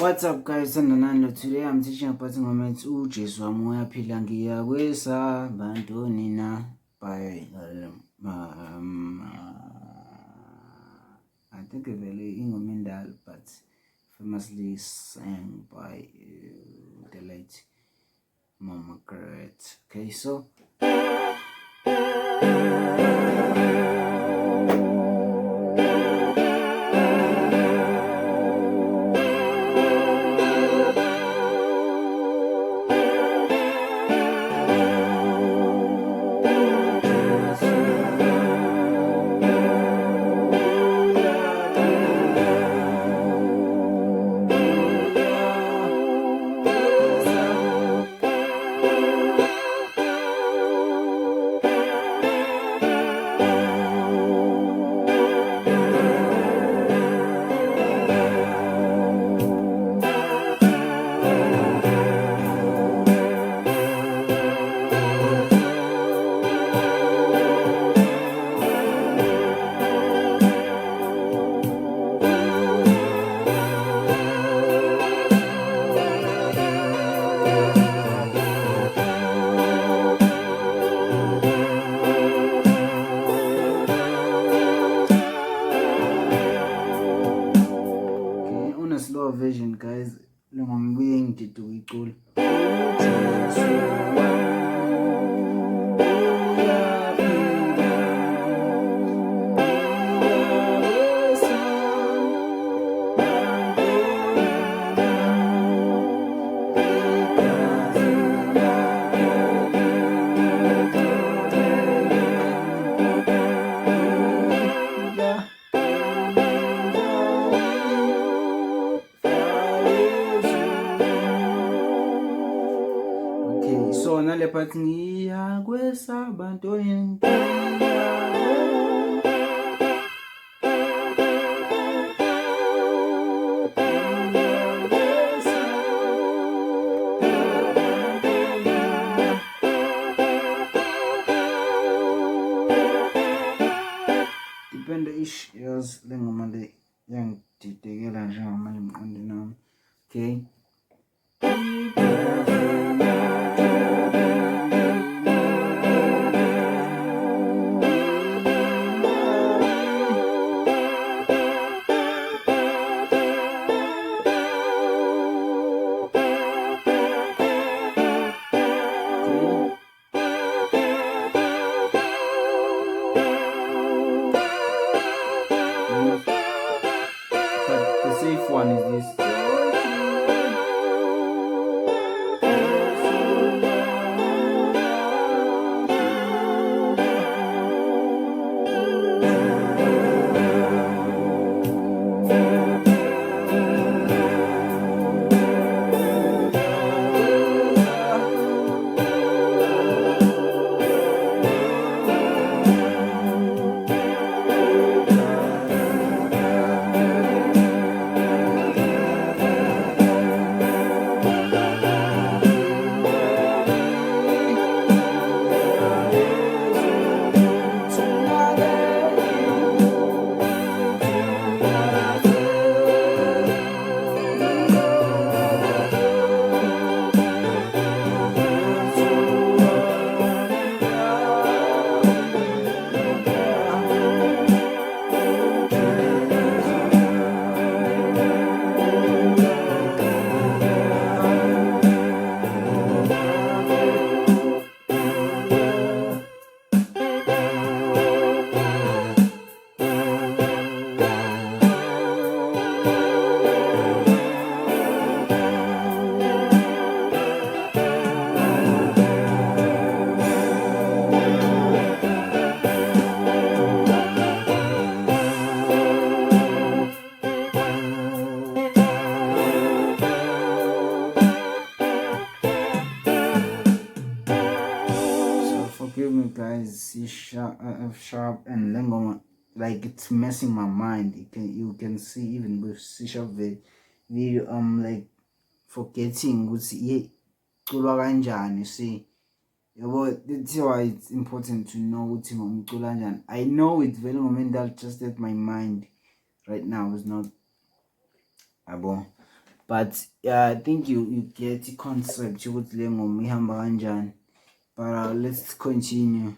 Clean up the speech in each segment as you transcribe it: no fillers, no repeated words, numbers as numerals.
What's up guys, Sandanando. Today I'm teaching about uJesu Wami Uyaphila ngiyakwesabantu na by I think a very ingomendal but famously sang by the late Mama Great. Okay, so slow version guys, ngibuye ngidide uyicula. So nale part ngiyakwesabantu depende ish years lengoma le yangididekela njengamanje mqondo nami. Okay, but the safe one is this. Forgive me guys, C sharp, F sharp and lengoma, like it's messing my mind. You can see even with C sharp video I'm like forgetting ukuthi culwa kanjani. See, that's why it's important to know ukuthi ngomcula kanjani. I know it's very mental, just that my mind right now is not abo. but yeah, I think you get the concept ukuthi le ngoma ihamba kanjani. But let's continue.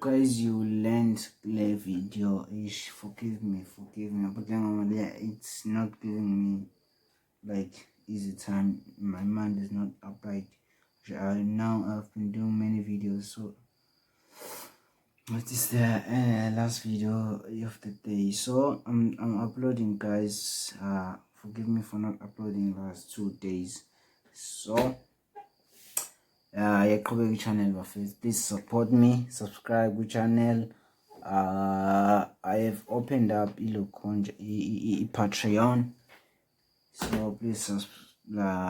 Guys, you learned the video ish. Forgive me, but then it's not giving me like easy time. My mind is not upright. Now I've been doing many videos, so this is the last video of the day. So I'm uploading, guys. Forgive me for not uploading last 2 days. So yaqhubeka channel bafethu, please support me, subscribe to channel. I have opened up Patreon, so please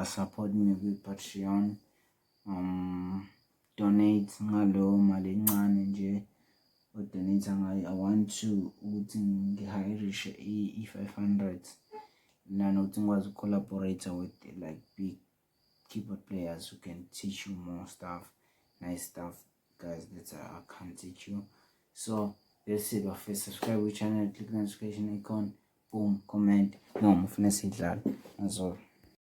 support me with Patreon. Donate ngalo mali encane nje odonate ngayo. I want to ukuthi ngihirishe i-500 nanokuthi ngikwazi ukucollaborate with like big keyboard players who can teach you more stuff, nice stuff, guys, that I can't teach you. So that's it. First, subscribe to the channel, click the notification icon, boom, comment. No, I'm finna say that. That's all.